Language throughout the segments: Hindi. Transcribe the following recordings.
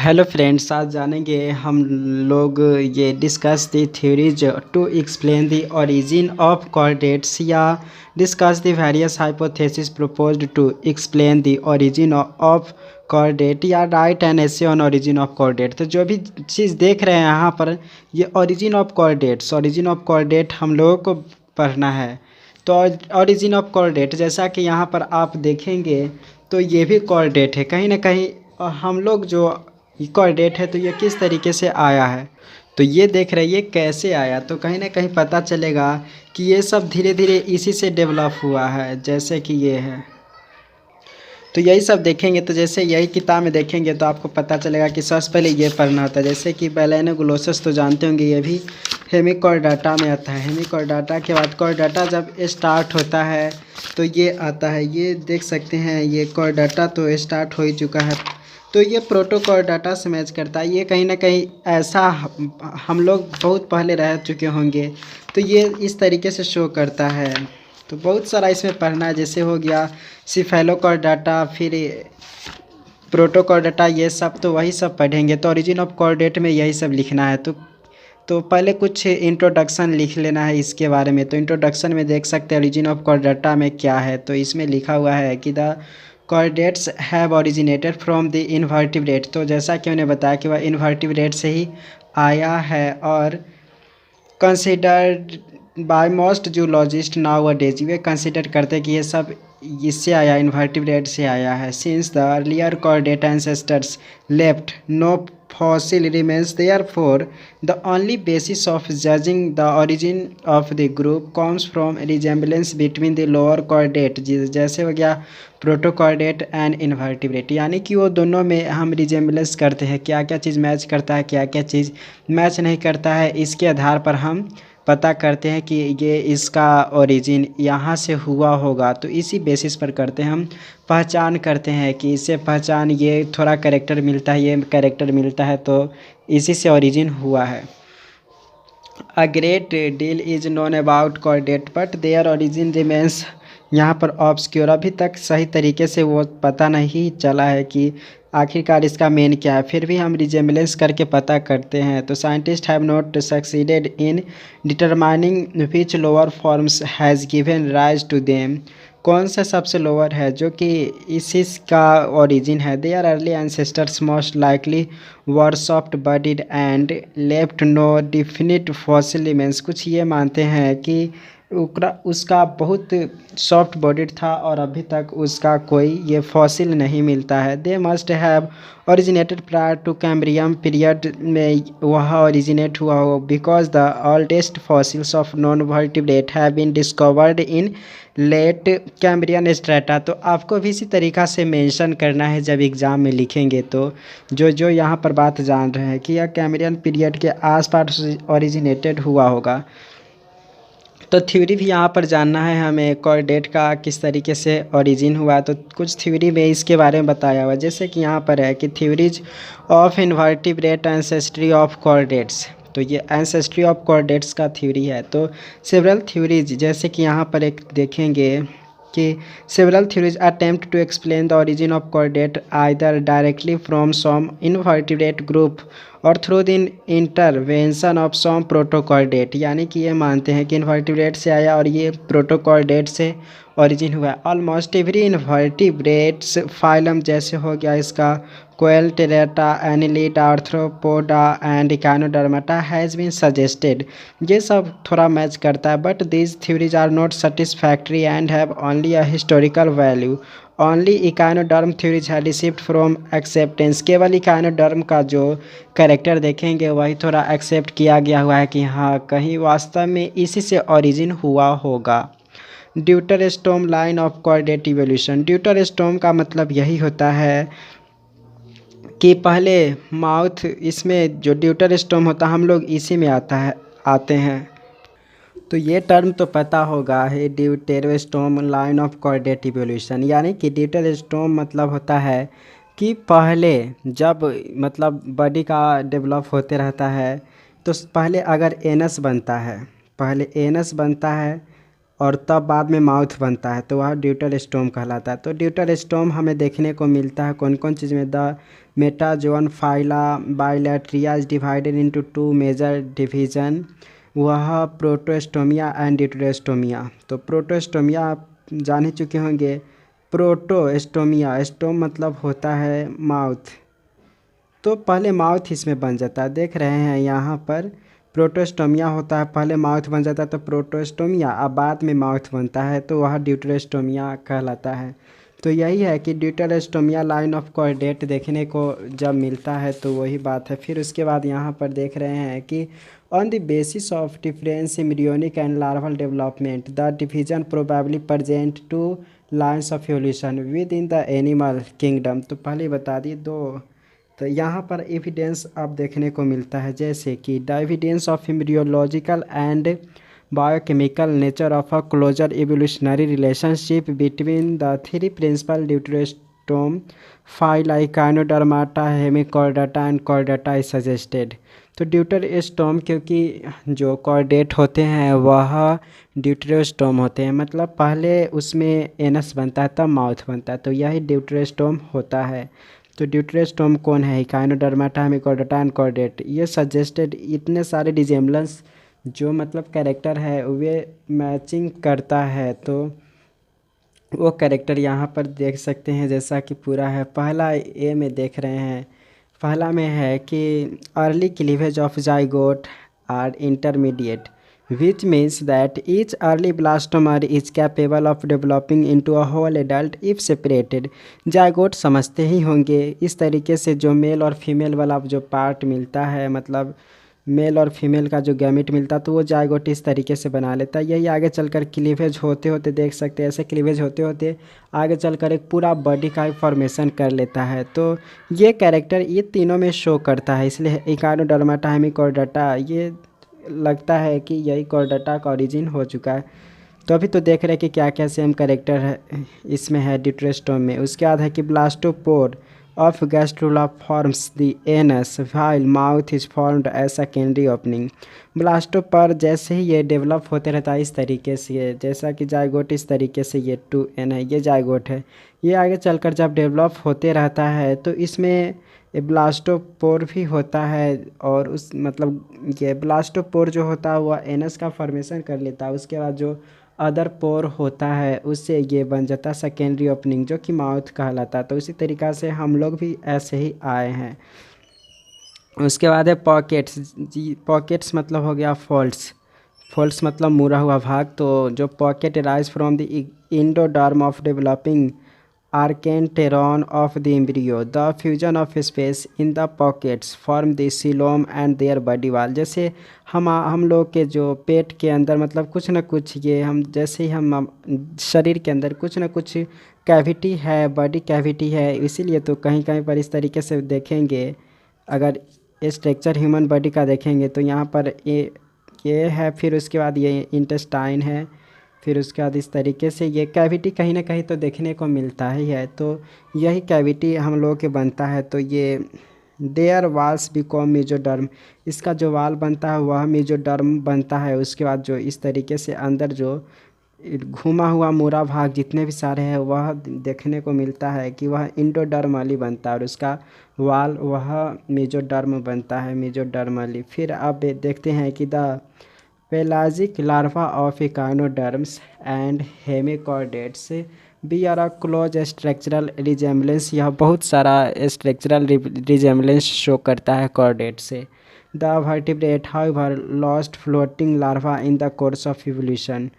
हेलो फ्रेंड्स, आज जानेंगे हम लोग ये discuss the theories to explain the origin of chordates या discuss the various hypothesis proposed to explain the origin of कोऑर्डिनेट या write an essay on origin of कोऑर्डिनेट। तो जो भी चीज़ देख रहे हैं यहाँ पर, ये ओरिजिन ऑफ कोऑर्डिनेट हम लोगों को पढ़ना है। तो ओरिजिन ऑफ कोऑर्डिनेट जैसा कि यहाँ पर आप देखेंगे तो ये भी कोऑर्डिनेट है कहीं ना कहीं। हम लोग जो कोऑर्डिनेट है तो ये किस तरीके से आया है, तो ये देख रहे हैं ये कैसे आया, तो कहीं ना कहीं पता चलेगा कि ये सब धीरे धीरे इसी से डेवलप हुआ है। जैसे कि ये है, तो यही सब देखेंगे। तो जैसे यही किताब में देखेंगे तो आपको पता चलेगा कि सबसे पहले ये पढ़ना होता है। जैसे कि बैलेनोग्लोसस तो जानते होंगे, ये भी हेमिकॉर्डाटा में आता है। हेमिकॉर्डाटा के बाद कॉर्डाटा जब स्टार्ट होता है तो ये आता है, ये देख सकते हैं। ये कॉर्डाटा तो स्टार्ट हो ही चुका है, तो ये प्रोटोकॉर्डाटा से मैच करता है। ये कहीं ना कहीं ऐसा हम लोग बहुत पहले रह चुके होंगे, तो ये इस तरीके से शो करता है। तो बहुत सारा इसमें पढ़ना है, जैसे हो गया सिफेलोकॉर्डाटा, फिर प्रोटोकॉर्डाटा, ये सब तो वही सब पढ़ेंगे। तो ओरिजिन ऑफ कोऑर्डिनेट में यही सब लिखना है। तो पहले कुछ इंट्रोडक्शन लिख लेना है इसके बारे में। तो इंट्रोडक्शन में देख सकते हैं ओरिजिन ऑफ कोऑर्डिनेटा में क्या है। तो इसमें लिखा हुआ है कि the coordinates have originated from the invertebrate. तो जैसा कि मैंने बताया कि वह इन्वर्टिब्रेट से ही आया है और considered bye most zoologist now अ डेज, वे कंसिडर करते हैं कि ये सब इससे आया, इन्वर्टिब्रेट से आया है। Since the earlier coordinate ancestors left no fossil remains, therefore the only basis of judging the origin of the group comes from resemblance between the lower coordinate, जैसे हो गया प्रोटोकॉर्डिनेट एंड इन्वर्टिब्रेट, यानी कि वो दोनों में हम रिजेम्बलेंस करते हैं, क्या क्या चीज़ मैच करता है, क्या क्या चीज़ मैच नहीं करता है। इसके आधार पर हम पता करते हैं कि ये इसका ओरिजिन यहाँ से हुआ होगा। तो इसी बेसिस पर करते हैं हम पहचान करते हैं कि इससे पहचान, ये थोड़ा कैरेक्टर मिलता है, ये कैरेक्टर मिलता है, तो इसी से ओरिजिन हुआ है। A great deal is known about coordinate but their origin remains, यहाँ पर ऑब्सक्योर, अभी तक सही तरीके से वो पता नहीं चला है कि आखिरकार इसका मेन क्या है। फिर भी हम रिजेम्बलेंस करके पता करते हैं। तो scientist have not succeeded in determining which lower forms has given rise to them, कौन सा सबसे लोअर है जो कि इसी का ओरिजिन है। They are early ancestors most likely were soft bodied and left no definite fossil remains, कुछ ये मानते हैं कि उसका बहुत सॉफ्ट बॉडीड था और अभी तक उसका कोई ये फॉसिल नहीं मिलता है। They must have originated prior to Cambrian period में वह ओरिजिनेट हुआ हो, because the oldest fossils of non vertebrate have been discovered in late Cambrian strata. तो आपको भी इसी तरीक़ा से मेंशन करना है जब एग्ज़ाम में लिखेंगे। तो जो यहाँ पर बात जान रहे हैं कि यह कैम्ब्रियन पीरियड के आसपास ओरिजिनेटेड हुआ होगा। तो थ्योरी भी यहाँ पर जानना है हमें कोऑर्डिनेट का किस तरीके से ओरिजिन हुआ। तो कुछ थ्योरी में इसके बारे में बताया हुआ, जैसे कि यहाँ पर है कि theories of invertebrate ancestry of coordinates. तो ये एंसेस्ट्री ऑफ कोऑर्डिनेट्स का थ्योरी है। तो सेवरल थ्योरीज, जैसे कि यहाँ पर एक देखेंगे कि several theories attempt to explain the origin of coordinate either directly from some invertebrate group और through the intervention of some protochordate, यानी कि ये मानते हैं कि इन्वर्टिब्रेट से आया और ये प्रोटोकॉर्डिनेट से ओरिजिन हुआ है। ऑलमोस्ट एवरी इन्वर्टिब्रेट्स फाइलम, जैसे हो गया इसका Coelenterata, Annelida, Arthropoda and Echinodermata has been suggested, ये सब थोड़ा मैच करता है। But these theories are not satisfactory and have only a historical value. Only echinoderm theories है रिसीव्ड फ्रॉम एक्सेप्टेंस, केवल इकानोडर्म का जो कैरेक्टर देखेंगे वही थोड़ा एक्सेप्ट किया गया हुआ है कि हाँ कहीं वास्तव में इसी से ओरिजिन हुआ होगा। ड्यूटरस्टोम लाइन ऑफ कोऑर्डिनेट इवोल्यूशन, ड्यूटरस्टोम का मतलब यही होता है कि पहले माउथ, इसमें जो ड्यूटरस्टोम होता है हम लोग इसी में आते हैं। तो ये टर्म तो पता होगा है, deuterostome line of coordinate evolution, यानी कि ड्यूटेरोस्टोम मतलब होता है कि पहले जब मतलब बॉडी का डेवलप होते रहता है तो पहले अगर एनस बनता है, पहले एनस बनता है और तब बाद में माउथ बनता है तो वह ड्यूटल स्टोम कहलाता है। तो ड्यूटल स्टोम हमें देखने को मिलता है कौन कौन चीज़ में, the metazoan phyla Bilateria is divided into two major division, वह प्रोटोस्टोमिया एंड ड्यूटरोस्टोमिया। तो प्रोटोस्टोमिया आप जान ही चुके होंगे। प्रोटोस्टोमिया, स्टोम मतलब होता है माउथ, तो पहले माउथ इसमें बन जाता है। देख रहे हैं यहाँ पर प्रोटोस्टोमिया होता है, पहले माउथ बन जाता है तो प्रोटोस्टोमिया, अब बाद में माउथ बनता है तो वह ड्यूटरोस्टोमिया कहलाता है। तो यही है कि ड्यूटरोस्टोमिया लाइन ऑफ कॉर्डेट देखने को जब मिलता है तो वही बात है। फिर उसके बाद यहाँ पर देख रहे हैं कि on the basis of difference embryonic and larval development the division probably present two lines of evolution with in the animal kingdom. तो पहले बता दिए दो, तो यहाँ पर एविडेंस अब देखने को मिलता है जैसे कि the evidence of embryological and biochemical nature of a closer evolutionary relationship between the three principal deuterostome phyla Echinodermata Hemichordata and Chordata is suggested. तो ड्यूटरोस्टोम क्योंकि जो कॉर्डेट होते हैं वह ड्यूटरोस्टोम होते हैं, मतलब पहले उसमें एनस बनता है तब माउथ बनता है, तो यही ड्यूटरोस्टोम होता है। तो ड्यूटरोस्टोम कौन है, काइनोडर्माटा हेमिकॉर्डाटा एंड कॉर्डेट। ये सजेस्टेड इतने सारे डिजेम्बलेंस जो मतलब कैरेक्टर है वे मैचिंग करता है, तो वो कैरेक्टर यहाँ पर देख सकते हैं जैसा कि पूरा है। पहला ए में देख रहे हैं, पहला में है कि early cleavage of zygote are intermediate which means that each early blastomer is capable of developing into a whole adult if separated। Zygote समझते ही होंगे, इस तरीके से जो मेल और फीमेल वाला जो पार्ट मिलता है, मतलब मेल और फीमेल का जो गैमेट मिलता है तो वो जायगोट इस तरीके से बना लेता है। यही आगे चलकर क्लीवेज होते होते देख सकते हैं, ऐसे क्लीवेज होते होते आगे चलकर एक पूरा बॉडी का फॉर्मेशन कर लेता है। तो ये कैरेक्टर ये तीनों में शो करता है, इसलिए इकानोडर्माटा हेमिकॉर्डाटा ये लगता है कि यही कॉर्डाटा का ओरिजिन हो चुका है। तो अभी तो देख रहे हैं कि क्या क्या सेम कैरेक्टर है इसमें है ड्यूटरोस्टोम में। उसके बाद है कि blastopore of gastrula forms the anus while mouth is formed as secondary opening. Blastopore जैसे ही ये डेवलप होते रहता है इस तरीके से, जैसा कि जायगोट इस तरीके से ये 2n है, ये जायगोट है। ये आगे चलकर जब डेवलप होते रहता है तो इसमें ब्लास्टोपोर भी होता है, और उस मतलब ये ब्लास्टोपोर जो होता है वह एनस का फॉर्मेशन कर लेता है। उसके बाद जो अदर पोर होता है उससे ये बन जाता है सेकेंडरी ओपनिंग जो कि माउथ कहलाता है। तो इसी तरीक़ा से हम लोग भी ऐसे ही आए हैं। उसके बाद है पॉकेट्स जी, पॉकेट्स मतलब हो गया फोल्ड्स, फोल्ड्स मतलब मुड़ा हुआ भाग। तो जो pocket rise from the endoderm of developing archenteron of the embryo the fusion of space in the pockets form the coelom and their body wall. जैसे हम लोग के जो पेट के अंदर मतलब कुछ ना कुछ ये हम जैसे ही हम शरीर के अंदर कुछ ना कुछ कैविटी है, बॉडी कैविटी है, इसीलिए तो कहीं कहीं पर इस तरीके से देखेंगे। अगर स्ट्रक्चर ह्यूमन बॉडी का देखेंगे तो यहाँ पर ये है, फिर उसके बाद ये इंटेस्टाइन है, फिर उसके बाद इस तरीके से ये कैविटी कहीं ना कहीं तो देखने को मिलता ही है। तो यही कैविटी हम लोगों के बनता है। तो ये देयर वाल्स बिकॉम मेजोडर्म, इसका जो वाल बनता है वह मेजोडर्म बनता है। उसके बाद जो इस तरीके से अंदर जो घुमा हुआ मोरा भाग जितने भी सारे हैं वह देखने को मिलता है कि वह इंडोडर्मली बनता है, और उसका वाल वह मेजोडर्म बनता है, मेजोडर्मली। फिर अब देखते हैं कि the pelagic larva of echinoderms and hemichordates bear a close structural resemblance. यह बहुत सारा स्ट्रक्चरल रिजेम्बलेंस शो करता है कॉर्डेट से। The vertebrate however lost floating larva in the course of evolution.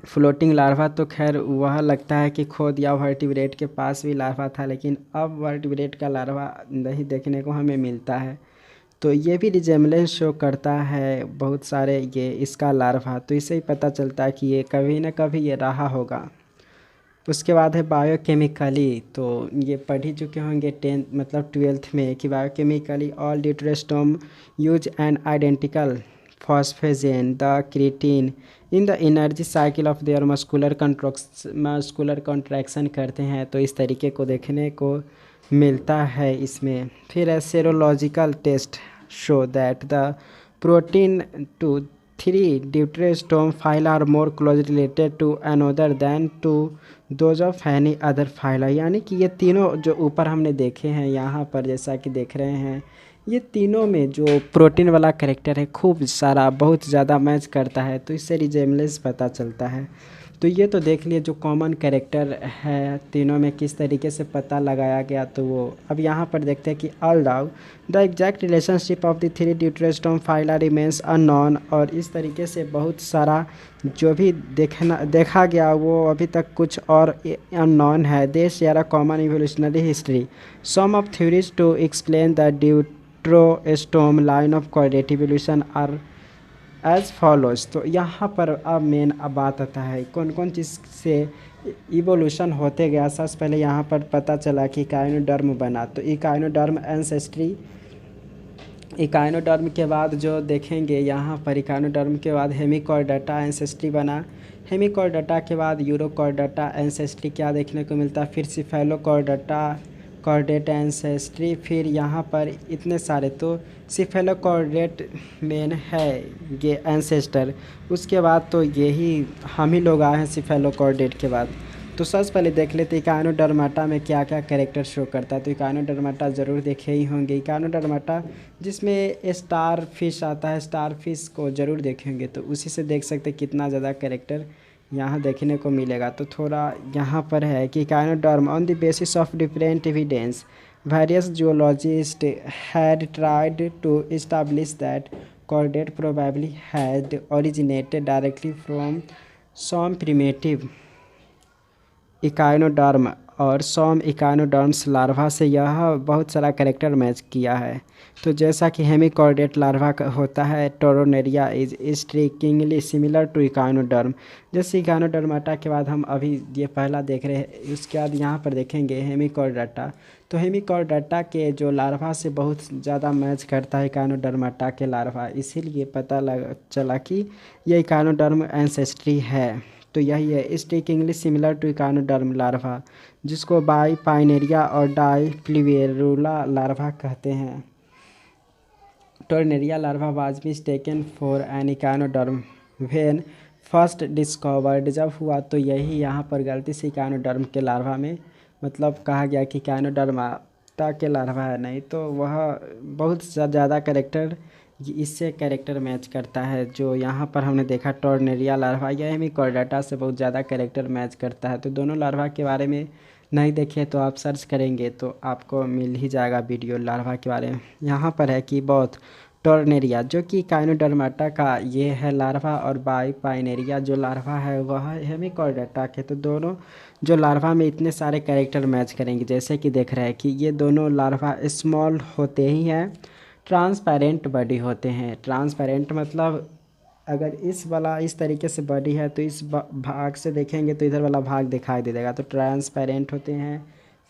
Floating larva तो खैर वह लगता है कि खो दिया, वर्टिब्रेट के पास भी लार्वा था, लेकिन अब वर्टिब्रेट का लार्वा नहीं देखने को हमें मिलता है। तो ये भी रिजेम्बलेंस शो करता है बहुत सारे ये इसका लार्वा, तो इससे ही पता चलता है कि ये कभी ना कभी ये रहा होगा। उसके बाद है बायोकेमिकली, तो ये पढ़ ही चुके होंगे 10th मतलब 12th में कि biochemically all deuterostome use an identical phosphagen the creatine in the energy cycle of their muscular contraction करते हैं। तो इस तरीके को देखने को मिलता है इसमें। फिर है serological test show that the protein to 3 deuterostome phyla are more closely related to another than to those of any other phyla। यानी कि ये तीनों जो ऊपर हमने देखे हैं यहाँ पर जैसा कि देख रहे हैं, ये तीनों में जो प्रोटीन वाला करेक्टर है खूब सारा बहुत ज़्यादा मैच करता है, तो इससे रिजेम्बलेंस पता चलता है। तो ये तो देख लिए जो कॉमन कैरेक्टर है तीनों में किस तरीके से पता लगाया गया। तो वो अब यहाँ पर देखते हैं कि although the exact relationship of the 3 deuterostome phyla remains unknown. और इस तरीके से बहुत सारा जो भी देखा गया वो अभी तक कुछ और अननोन है। They share a common evolutionary history. Some of theories to explain the deuterostome line of coordinative evolution are as follows. तो यहाँ पर अब मेन अब बात आता है कौन कौन चीज़ से इवोल्यूशन होते गया। सबसे पहले यहाँ पर पता चला कि इकाइनोडर्म बना, तो इकाइनोडर्म एंसेस्ट्री, इकाइनोडर्म के बाद जो देखेंगे यहाँ पर इकाइनोडर्म के बाद हेमिकॉर्डाटा एंसेस्ट्री बना। हेमिकॉर्डाटा के बाद यूरोकॉर्डाटा एंसेस्ट्री क्या देखने को मिलता है, फिर सिफेलोकॉर्डाटा कॉर्डेट एंसेस्ट्री, फिर यहाँ पर इतने सारे। तो सिफेलोकॉर्डेट मेन है ये एंसेस्टर, उसके बाद तो यही हम ही लोग आए हैं सिफेलोकॉर्डेट के बाद। तो सबसे पहले देख लेते हैं इकाइनोडर्माटा में क्या क्या कैरेक्टर शो करता है। तो इकाइनोडर्माटा ज़रूर देखे ही होंगे, इकाइनोडर्माटा जिसमें स्टार फिश आता है, स्टार फिश को ज़रूर देखेंगे। तो उसी से देख सकते हैं कितना ज़्यादा कैरेक्टर यहाँ देखने को मिलेगा। तो थोड़ा यहाँ पर है कि echinoderm on the basis of different evidence various geologist had tried to establish that chordate probably had originated directly from some primitive echinoderm और सम इकाइनोडर्म्स लार्वा से यह बहुत सारा कैरेक्टर मैच किया है। तो जैसा कि हेमिकॉर्डेट लार्वा होता है, टोरोनेरिया इज स्ट्रिकिंगली सिमिलर टू इकाइनोडर्म। जैसे इकाइनोडर्माटा के बाद हम अभी ये पहला देख रहे हैं, उसके बाद यहाँ पर देखेंगे हेमिकॉर्डाटा। तो हेमिकॉर्डाटा के जो लार्वा से बहुत ज़्यादा मैच करता है इकाइनोडर्माटा के लार्वा, इसीलिए पता चला कि ये इकाइनोडर्म एंसेस्ट्री है। तो यही है strikingly similar to echinoderm larva, जिसको बाई पाइनेरिया और डाई फ्लिवेरुला लार्वा कहते हैं। Tornaria larva was mistaken for an echinoderm when first discovered. जब हुआ तो यही यहाँ पर गलती से इकाइनोडर्म के लार्वा में मतलब कहा गया कि इकाइनोडर्माटा के लार्वा है, नहीं तो वह बहुत ज़्यादा कैरेक्टर इससे कैरेक्टर मैच करता है। जो यहाँ पर हमने देखा टोर्नेरिया लार्वा, यह हेमिकॉर्डाटा से बहुत ज़्यादा कैरेक्टर मैच करता है। तो दोनों लार्वा के बारे में नहीं देखे तो आप सर्च करेंगे तो आपको मिल ही जाएगा वीडियो लार्वा के बारे में। यहाँ पर है कि बहुत टोर्नेरिया जो कि इकाइनोडर्माटा का ये है लार्वा, और बाई पाइनेरिया जो लार्वा है वह हेमिकॉर्डाटा के। तो दोनों जो लार्वा में इतने सारे कैरेक्टर मैच करेंगे, जैसे कि देख रहे हैं कि ये दोनों लार्वा स्मॉल होते ही हैं, ट्रांसपेरेंट बॉडी होते हैं। ट्रांसपेरेंट मतलब अगर इस वाला इस तरीके से बॉडी है तो इस भाग से देखेंगे तो इधर वाला भाग दिखाई दे देगा, तो ट्रांसपेरेंट होते हैं।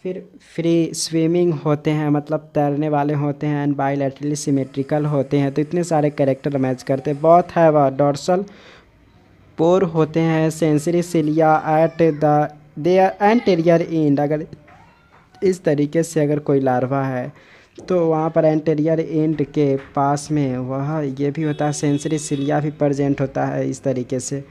फिर फ्री स्विमिंग होते हैं, मतलब तैरने वाले होते हैं। एंड बाइलैटरली सिमेट्रिकल होते हैं। तो इतने सारे कैरेक्टर मैच करते हैं। बहुत है वह डॉर्सल पोर होते हैं। Sensory cilia at the their anterior end, अगर इस तरीके से अगर कोई लार्वा है तो वहाँ पर एंटीरियर एंड के पास में वह ये भी होता है, सेंसरी सिलिया भी प्रेजेंट होता है इस तरीके से।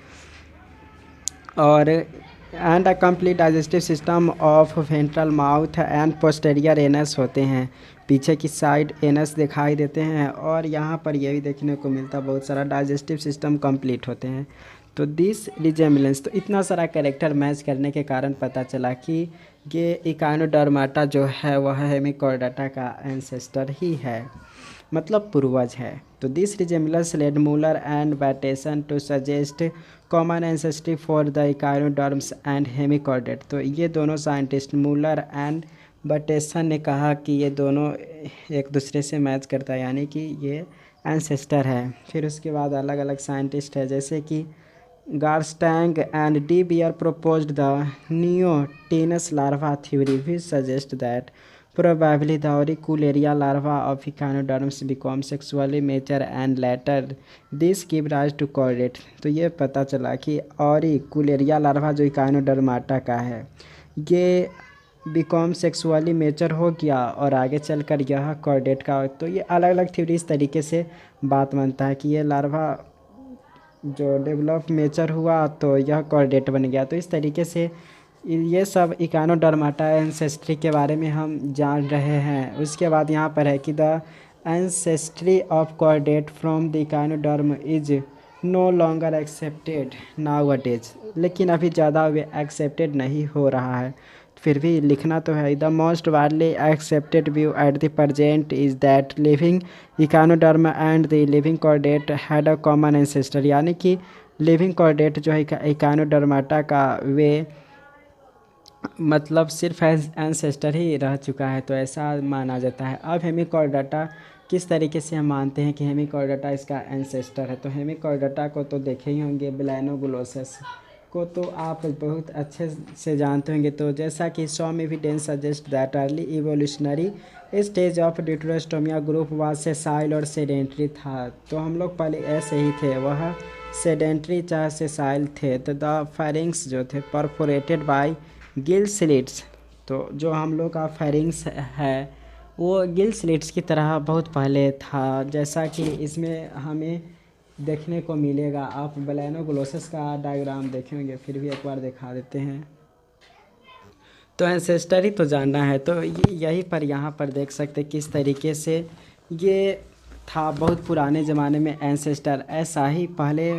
और and a complete digestive system of ventral mouth and posterior anus होते हैं, पीछे की साइड एनस दिखाई देते हैं। और यहाँ पर ये भी देखने को मिलता है बहुत सारा डाइजेस्टिव सिस्टम कंप्लीट होते हैं। तो दिस रिजेम्बलेंस, तो इतना सारा कैरेक्टर मैच करने के कारण पता चला कि ये इकाइनोडर्माटा जो है वह हेमिकॉर्डाटा का एंसेस्टर ही है, मतलब पूर्वज है। तो this resemblance led Muller and Bateson to suggest common ancestry for the echinoderms and hemichordate. तो ये दोनों साइंटिस्ट मूलर एंड बैटेसन ने कहा कि ये दोनों एक दूसरे से मैच करता है, यानी कि ये एंसेस्टर है। फिर उसके बाद अलग अलग साइंटिस्ट है, जैसे कि Garstang and de Beer proposed the neotenous larva theory which suggests that probably the auricularia larva of echinoderms become sexually mature and later this give rise to chordate। तो ये पता चला कि auricularia larva जो इकाइनोडर्माटा का है ये बिकॉम सेक्सुअली मेचर हो गया और आगे चलकर यह कॉर्डेट का। तो ये अलग अलग थ्योरी इस तरीके से बात मानता है कि ये लार्वा जो डेवलप मेचर हुआ तो यह कॉर्डेट बन गया। तो इस तरीके से ये सब इकानोडर्माटा एंसेस्ट्री के बारे में हम जान रहे हैं। उसके बाद यहाँ पर है कि the ancestry of chordate from the echinoderm is no longer accepted nowadays, लेकिन अभी ज़्यादा वे एक्सेप्टेड नहीं हो रहा है, फिर भी लिखना तो है। The most widely accepted view at the present is that living echinoderm and the living chordate had a common ancestor, यानी कि लिविंग कॉर्डेट जो है इकानोडर्माटा का वे मतलब सिर्फ एंसेस्टर ही रह चुका है, तो ऐसा माना जाता है। अब हेमिकॉर्डाटा किस तरीके से हम मानते हैं कि हेमिकॉर्डाटा इसका एंसेस्टर है, तो हेमिकॉर्डाटा को तो देखे ही होंगे, ब्लाइनोग्लोसस को तो आप बहुत अच्छे से जानते होंगे। तो जैसा कि some evidence suggest that early evolutionary stage of deuterostomia group was sessile और सेडेंट्री था, तो हम लोग पहले ऐसे ही थे, वह सेडेंट्री चाहे सेसाइल थे। तो द फेरिंग्स जो थे परफोरेटेड बाय गिल स्लिट्स, तो जो हम लोग का फेरिंग्स है वो गिल स्लिट्स की तरह बहुत पहले था, जैसा कि इसमें हमें देखने को मिलेगा। आप ब्लाइनोग्लोसस का डायग्राम देखेंगे, फिर भी एक बार दिखा देते हैं। तो एंसेस्टर ही तो जानना है, तो यही पर यहाँ पर देख सकते किस तरीके से ये था बहुत पुराने ज़माने में एंसेस्टर, ऐसा ही पहले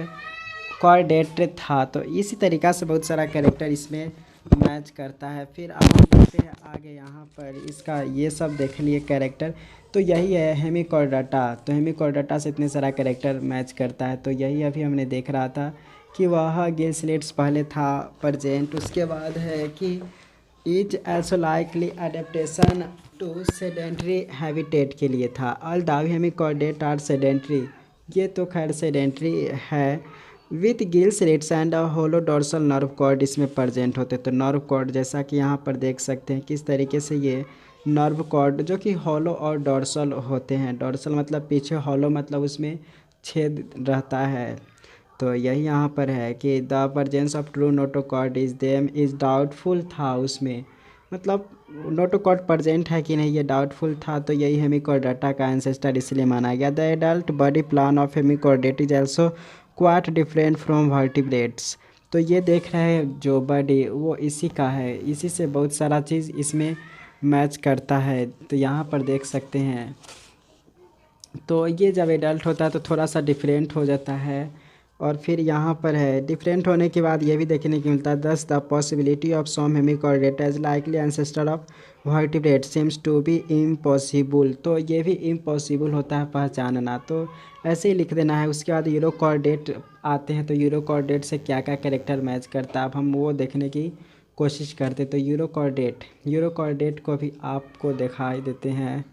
कॉर्डेट था। तो इसी तरीक़ा से बहुत सारा कैरेक्टर इसमें मैच करता है। फिर अब हम देखते हैं आगे, यहाँ पर इसका ये सब देख लिए कैरेक्टर, तो यही है हेमिकॉर्डाटा। तो हेमिकॉर्डाटा से इतने सारा कैरेक्टर मैच करता है, तो यही अभी हमने देख रहा था कि वह गिल स्लिट्स पहले था प्रजेंट। उसके बाद है कि is also likely adaptation to sedentary habitat के लिए था। All the hemichordate are sedentary, ये तो खैर सेडेंट्री है, with gill slits and hollow dorsal nerve cord इसमें प्रेजेंट होते। तो नर्व कॉर्ड जैसा कि यहाँ पर देख सकते हैं किस तरीके से ये नर्व कॉर्ड जो कि हॉलो और डोर्सल होते हैं। डोर्सल मतलब पीछे, हॉलो मतलब उसमें छेद रहता है। तो यही यहाँ पर है कि the presence of true notochord is them is doubtful था, उसमें मतलब नोटोकॉर्ड प्रेजेंट है कि नहीं ये डाउटफुल था। तो यही हेमिकॉर्डाटा का एंसेस्टर इसलिए माना गया। The adult body plan of hemichordate is also quite different from vertebrates. तो ये देख रहे हैं जो बॉडी वो इसी का है, इसी से बहुत सारा चीज़ इसमें मैच करता है। तो यहाँ पर देख सकते हैं, तो ये जब एडल्ट होता है तो थोड़ा सा डिफरेंट हो जाता है। और फिर यहाँ पर है डिफरेंट होने के बाद ये भी देखने को मिलता है, thus the possibility of some hemichordate as likely ancestor of vertebrate seems to be impossible. तो ये भी इम्पॉसिबल होता है पहचानना, तो ऐसे ही लिख देना है। उसके बाद यूरोकॉर्डेट आते हैं, तो यूरोकॉर्डेट से क्या क्या कैरेक्टर मैच करता है अब हम वो देखने की कोशिश करते। तो यूरोकॉर्डेट को भी आपको दिखाई देते हैं।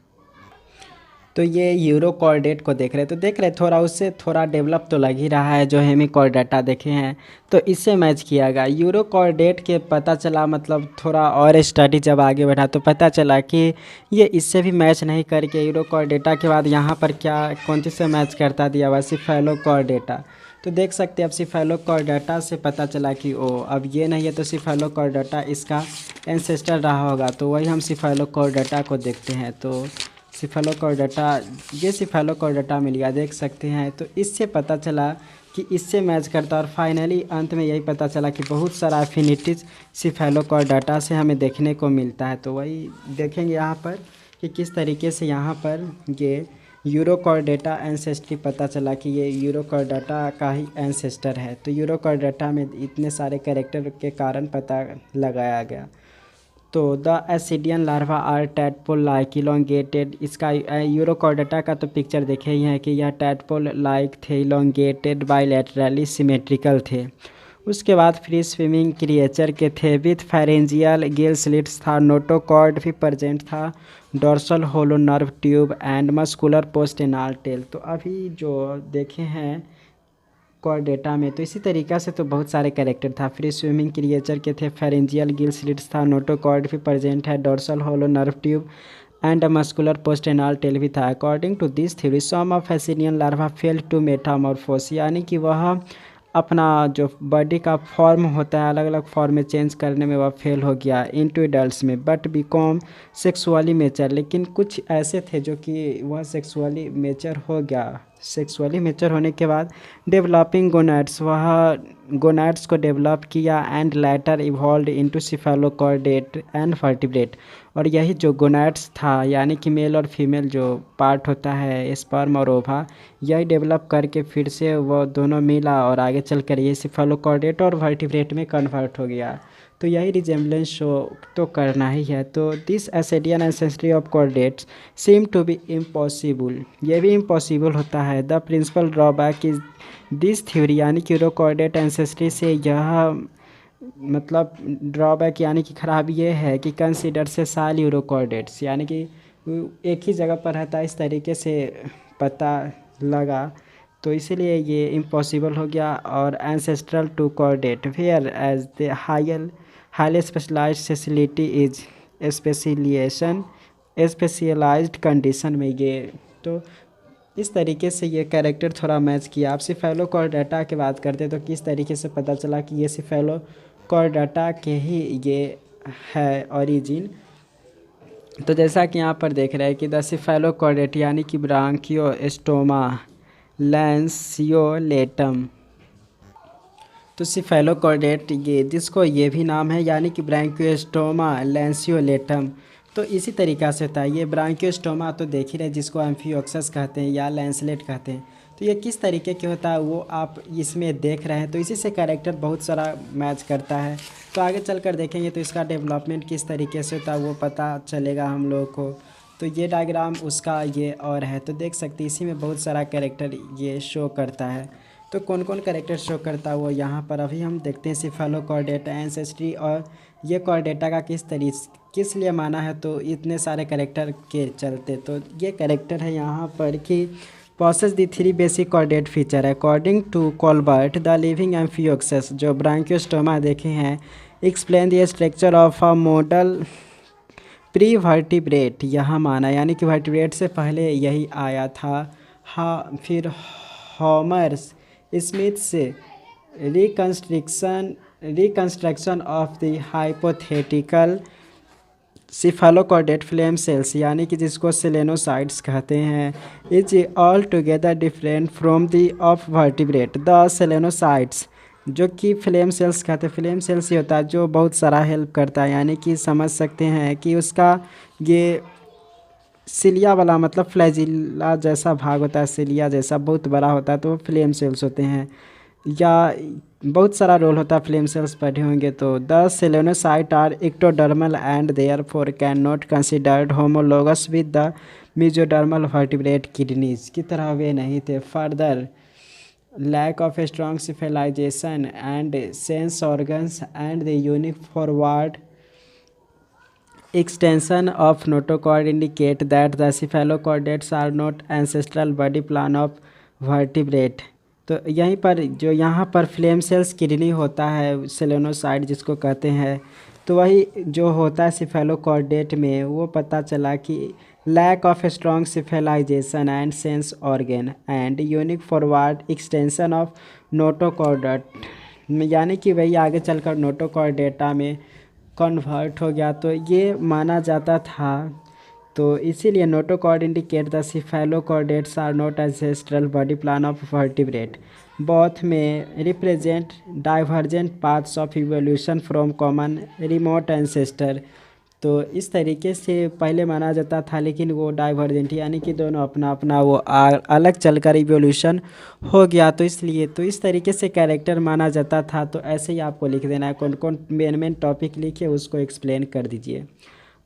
तो ये यूरोकॉर्डेट को देख रहे, तो देख रहे थोड़ा उससे थोड़ा डेवलप तो लग ही रहा है जो हेमिकॉर्डेटा देखे हैं, तो इससे मैच किया गया। यूरोकॉर्डेट के पता चला मतलब थोड़ा और स्टडी जब आगे बढ़ा तो पता चला कि ये इससे भी मैच नहीं करके यूरोकॉर्डेटा के बाद यहाँ पर क्या कौन सी से मैच करता दिया हुआ सिफेलोकॉर्डेटा। तो देख सकते हैं अब सिफेलोकॉर्डेटा से पता चला कि ओ अब ये नहीं है, तो सिफेलोकॉर्डेटा इसका एंसेस्टर रहा होगा। तो वही हम सिफेलोकॉर्डेटा को देखते हैं। तो सिफेलोकॉर्डेटा, ये सिफेलोकॉर्डेटा मिल गया देख सकते हैं। तो इससे पता चला कि इससे मैच करता, और फाइनली अंत में यही पता चला कि बहुत सारा एफिनिटीज सिफेलोकॉर्डेटा से हमें देखने को मिलता है। तो वही देखेंगे यहाँ पर कि किस तरीके से यहाँ पर ये यूरोकॉर्डेटा एंसेस्ट्री पता चला कि ये यूरोकॉर्डेटा का ही एंसेस्टर है। तो यूरोकॉर्डेटा में इतने सारे कैरेक्टर के कारण पता लगाया गया। तो the ascidian larva are tadpole like elongated, इसका यूरोकॉर्डेटा का तो पिक्चर देखे ही हैं कि यह टैडपोल लाइक थे, इलोंगेटेड बाइलेटरली सिमेट्रिकल थे। उसके बाद फ्री स्विमिंग क्रिएचर के थे, विथ फेरेंजियल गिल स्लिट्स था, नोटोकॉर्ड भी प्रेजेंट था, dorsal hollow nerve tube and muscular postanal tail. तो अभी जो देखे हैं कॉर्डेटा में, तो इसी तरीक़ा से तो बहुत सारे कैरेक्टर था। फ्री स्विमिंग क्रिएचर के थे, फेरेंजियल गिल स्लिट्स था, नोटोकॉर्ड भी प्रेजेंट है, dorsal hollow nerve tube and muscular postanal tail भी था। According to this theory some of ascidian larva fail to metamorphose, यानी कि वह अपना जो बॉडी का फॉर्म होता है अलग अलग फॉर्म में चेंज करने में वह फेल हो गया इनटू एडल्ट्स में, बट बिकॉम सेक्सुअली मेचर। लेकिन कुछ ऐसे थे जो कि वह सेक्सुअली मेचर हो गया सेक्सुअली मैच्योर होने के बाद डेवलपिंग गोनाड्स, वह गोनाड्स को डेवलप किया and later evolve into cephalochordate and vertebrate. और यही जो गोनाड्स था यानी कि मेल और फीमेल जो पार्ट होता है स्पर्म और ओवा, यही डेवलप करके फिर से वो दोनों मिला और आगे चलकर ये सिफेलोकॉर्डेट और वर्टिब्रेट में कन्वर्ट हो गया। तो यही रिजेम्बलेंस शो तो करना ही है। तो this ascidian ancestry of chordates seem to be impossible, ये भी इम्पॉसिबल होता है। The principal drawback is this theory, यानी कि यूरोकॉर्डेट एंसेस्ट्री से यह मतलब ड्रॉबैक यानी कि खराबी ये है कि कंसीडर से साल यूरोकॉर्डेट्स, यानी कि एक ही जगह पर रहता है, इस तरीके से पता लगा तो इसीलिए ये इम्पॉसिबल हो गया। और ancestral to chordate were as the highly specialised facility is speciation specialised condition में ये, तो इस तरीके से ये कैरेक्टर थोड़ा मैच किया। आप सिफेलोकॉर्डेटा की बात करते तो किस तरीके से पता चला कि ये सिफेलोकॉर्डेटा के ही ये है ओरिजिन। तो जैसा कि यहाँ पर देख रहे हैं कि द सिफेलोकॉर्डेट यानी कि ब्रांकियोस्टोमा लैंसियोलेटम, तो सिफेलोकॉर्डेट ये जिसको ये भी नाम है यानी कि ब्रांकियोस्टोमा लैंसियोलेटम, तो इसी तरीक़ा से होता है। ये ब्रांकियोस्टोमा तो देख ही रहे जिसको एम्फियोक्सस कहते हैं या लैंसलेट कहते हैं, तो ये किस तरीके के होता है वो आप इसमें देख रहे हैं। तो इसी से कैरेक्टर बहुत सारा मैच करता है। तो आगे चलकर देखेंगे तो इसका डेवलपमेंट किस तरीके से होता है वो पता चलेगा हम लोगों को। तो ये डायग्राम उसका ये और है, तो देख सकते हैं इसी में बहुत सारा कैरेक्टर ये शो करता है। तो कौन कौन कैरेक्टर शो करता है वो यहाँ पर अभी हम देखते हैं। सिफेलोकॉर्डेटा एंसेस्ट्री और ये कॉर्डेटा का किस लिए माना है, तो इतने सारे कैरेक्टर के चलते। तो ये कैरेक्टर है यहाँ पर कि possess the three basic chordate feature according to Colbert the living amphioxus जो ब्रांकियोस्टोमा देखे हैं explain the structure of a model pre-vertebrate यहाँ माना, यानी कि वर्टिब्रेट से पहले यही आया था। हाँ, फिर हॉमर स्मिथ से reconstruction of the hypothetical cephalochordate flame cells, यानी कि जिसको सेलेनोसाइट्स कहते हैं, is altogether different from the of vertebrate the solenocytes, जो कि फ्लेम सेल्स कहते हैं। फ्लेम सेल्स ये होता है जो बहुत सारा हेल्प करता है, यानी कि समझ सकते हैं कि उसका ये सिलिया वाला मतलब फ्लैजिला जैसा भाग होता है, सिलिया जैसा बहुत बड़ा होता है, तो फ्लेम सेल्स होते हैं। या बहुत सारा रोल होता है फ्लेम सेल्स पढ़े होंगे। तो the solenocyte are ectodermal and therefore can not considered homologous with the mesodermal vertebrate kidneys की तरह वे नहीं थे। Further lack of strong cephalisation and sense organs and the unique forward extension of notochord indicate that the cephalochordates are not ancestral body plan of vertebrate। तो यहीं पर जो यहाँ पर फ्लेम सेल्स किडनी होता है सेलेनोसाइट जिसको कहते हैं, तो वही जो होता है सिफेलोकॉर्डेट में वो पता चला कि lack of strong cephalisation and sense organ and unique forward extension of notochordate, यानी कि वही आगे चलकर नोटोकॉर्डेटा में कन्वर्ट हो गया। तो ये माना जाता था। तो इसीलिए notochord indicate the cephalochordates are not ancestral body plan of vertebrate both में represent divergent paths of evolution from common remote ancestor. तो इस तरीके से पहले माना जाता था, लेकिन वो डाइवर्जेंट यानी कि दोनों अपना अपना वो अलग चलकर इवोल्यूशन हो गया। तो इसलिए तो इस तरीके से कैरेक्टर माना जाता था। तो ऐसे ही आपको लिख देना है, कौन कौन मेन टॉपिक लिखे उसको एक्सप्लेन कर दीजिए।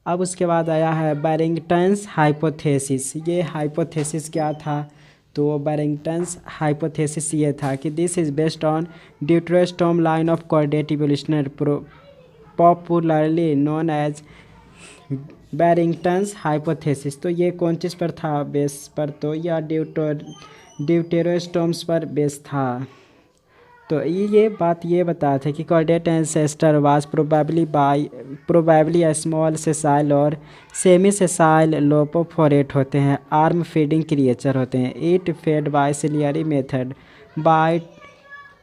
अब उसके बाद आया है बैरिंगटन्स हाइपोथेसिस। ये हाइपोथेसिस क्या था, तो बैरिंगटन्स हाइपोथेसिस ये था कि this is based on deuterostome line of chordate evolutionary popularly known as Barrington's hypothesis. तो ये कौन चीज़ पर था बेस पर, तो यह ड्यूटेरोस्टोम्स पर बेस था। तो ये बात ये बताते हैं कि chordate ancestor was probably small sessile और सेमी सेसाइल लोपोफोरेट होते हैं, आर्म फीडिंग क्रिएचर होते हैं। It fed by ciliary method by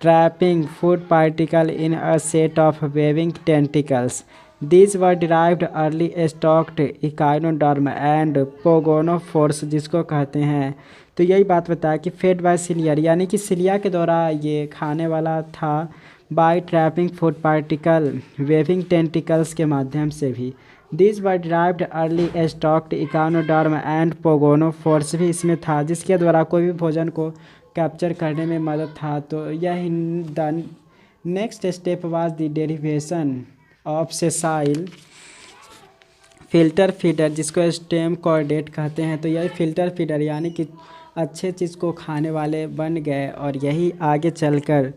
trapping food particle in a set of waving tentacles. These were derived early stalked echinoderm and pogonophores जिसको कहते हैं। तो यही बात बताया कि फेड बाय सिलियर यानी कि सिलिया के द्वारा ये खाने वाला था, by trapping food particle waving tentacles के माध्यम से भी। This were derived early stalked echinoderm and pogonophores भी इसमें था, जिसके द्वारा कोई भी भोजन को कैप्चर करने में मदद था। तो यह the next step was the derivation of sessile filter feeder जिसको स्टेम कॉर्डेट कहते हैं। तो यही फिल्टर फीडर यानी कि अच्छे चीज़ को खाने वाले बन गए और यही आगे चलकर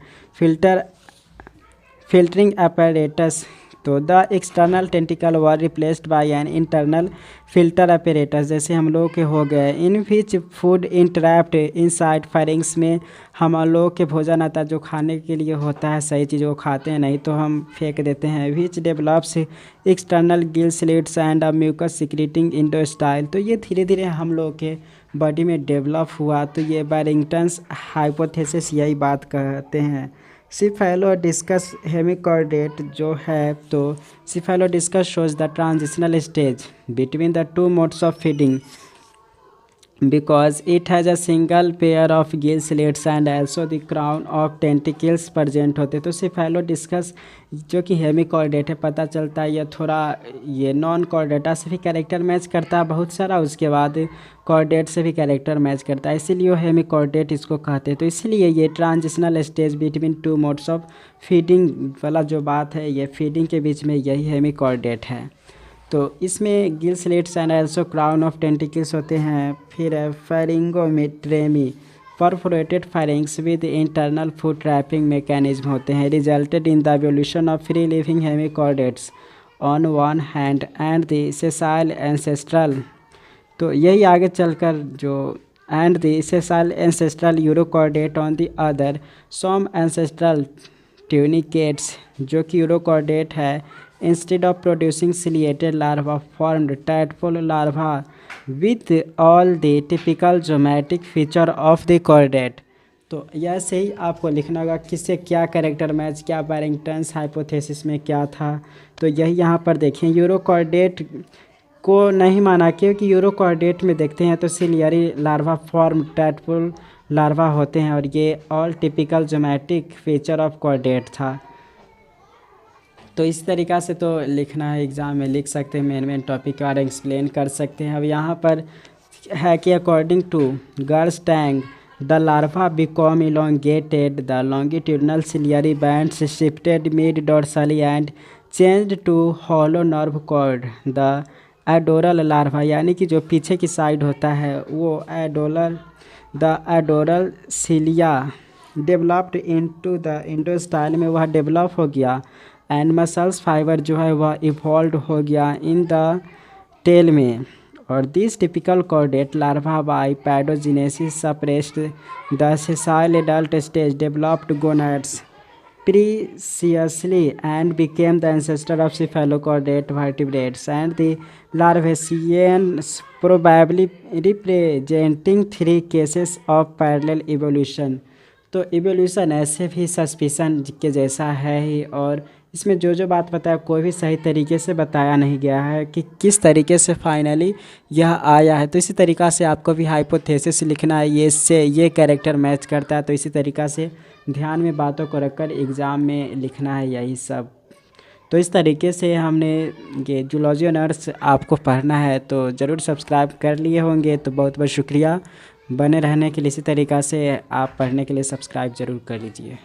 फिल्टरिंग apparatus। तो the external tentacle were replaced by an internal filter apparatus जैसे हम लोग के हो गए। In which food interrupt inside pharynx में हम लोग के भोजन आता जो खाने के लिए होता है, सही चीज़ को खाते हैं, नहीं तो हम फेंक देते हैं। Which develops external gill slits and mucus secreting endostyle. तो ये धीरे धीरे हम लोग के बॉडी में डेवलप हुआ। तो ये बैरिंगटन्स हाइपोथेसिस यही बात कहते हैं। सिफेलोडिस्कस हेमिकॉर्डेट जो है, तो cephalodiscus shows the transitional stage between the two modes of feeding because it has a single pair of gill slits and also the crown of tentacles present होते। तो सिफेलोडिस्कस जो कि हेमिकॉर्डेट है, पता चलता है ये थोड़ा ये नॉन कॉर्डेटा से भी कैरेक्टर मैच करता है बहुत सारा, उसके बाद कॉर्डेट से भी कैरेक्टर मैच करता है, इसीलिए वो हेमिकॉर्डेट इसको कहते हैं। तो इसलिए ये transitional stage between two modes of feeding वाला जो बात है, ये फीडिंग के बीच में यही हेमिकॉर्डेट है। तो इसमें gill slits and also crown of tentacles होते हैं। फिर pharyngotremy perforated pharynx with internal food trapping mechanism होते हैं, resulted in the evolution of free living hemichordates on one hand and the sessile ancestral. तो यही आगे चलकर जो and the sessile ancestral urochordate on the other some ancestral tunicates जो कि यूरोकॉर्डेट है, instead of producing ciliated larva formed tadpole larva with all the typical geometric feature of the chordate। तो ऐसे ही आपको लिखना होगा किससे क्या कैरेक्टर मैच, क्या बैरिंगटन्स हाइपोथेसिस में क्या था। तो यही यहाँ पर देखें, यूरोकॉर्डेट को नहीं माना क्योंकि यूरोकॉर्डेट में देखते हैं तो ciliary larva form tadpole larva होते हैं और ये all typical geometric feature of chordate था। तो इस तरीक़ा से तो लिखना है, एग्ज़ाम में लिख सकते हैं, मेन टॉपिक के बारे में एक्सप्लेन कर सकते हैं। अब यहाँ पर है कि according to Garstang the larva become elongated, the longitudinal ciliary bands shifted mid dorsally and changed to hollow nerve cord. The adoral larva यानी कि जो पीछे की साइड होता है वो the adoral cilia developed into the endostyle में वह डेवलप हो गया एंड मसल्स फाइबर जो है वह इवॉल्व हो गया इन द टेल में। और this typical chordate larva by paedogenesis suppressed the sessile adult stage developed gonads preciously and became the ancestor of cephalochordate vertebrates and the Larvaceans, probably representing 3 cases of parallel evolution। तो इवोल्यूशन ऐसे भी सस्पिशन के जैसा है ही, और इसमें जो जो बात बताया कोई भी सही तरीके से बताया नहीं गया है कि किस तरीके से फाइनली यह आया है। तो इसी तरीक़ा से आपको भी हाइपोथेसिस लिखना है, ये इससे ये कैरेक्टर मैच करता है, तो इसी तरीक़ा से ध्यान में बातों को रखकर एग्ज़ाम में लिखना है यही सब। तो इस तरीके से हमने ये जूलॉजी ऑनर्स आपको पढ़ना है, तो ज़रूर सब्सक्राइब कर लिए होंगे, तो बहुत बहुत शुक्रिया बने रहने के लिए। इसी तरीक़ा से आप पढ़ने के लिए सब्सक्राइब ज़रूर कर लीजिए।